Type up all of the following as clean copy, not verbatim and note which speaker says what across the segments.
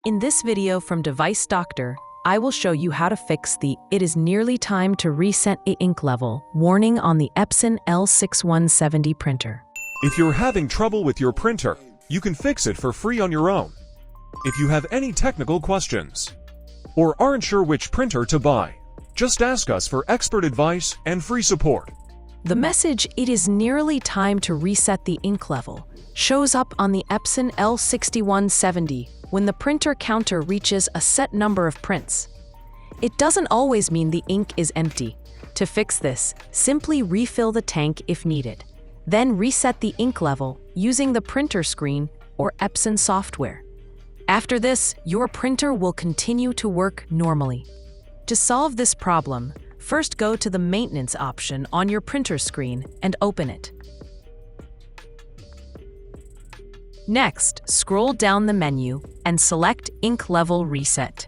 Speaker 1: In this video from Device Doctor, I will show you how to fix the "It is nearly time to reset a ink level" warning on the Epson L6170 printer.
Speaker 2: If you're having trouble with your printer, you can fix it for free on your own. If you have any technical questions or aren't sure which printer to buy, just ask us for expert advice and free support.
Speaker 1: The message "It is nearly time to reset the ink level" shows up on the Epson L6170 when the printer counter reaches a set number of prints. It doesn't always mean the ink is empty. To fix this, simply refill the tank if needed. Then reset the ink level using the printer screen or Epson software. After this, your printer will continue to work normally. To solve this problem, first go to the maintenance option on your printer screen and open it. Next, scroll down the menu and select Ink Level Reset.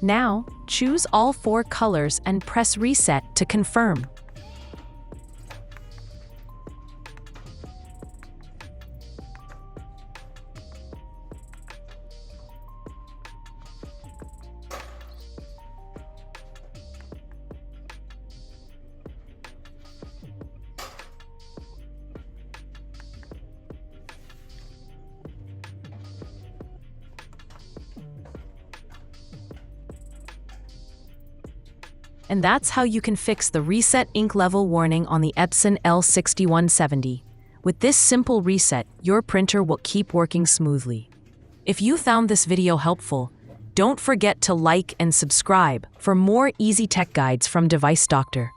Speaker 1: Now, choose all 4 colors and press Reset to confirm. And that's how you can fix the Reset Ink Level warning on the Epson L6170. With this simple reset, your printer will keep working smoothly. If you found this video helpful, don't forget to like and subscribe for more easy tech guides from Device Doctor.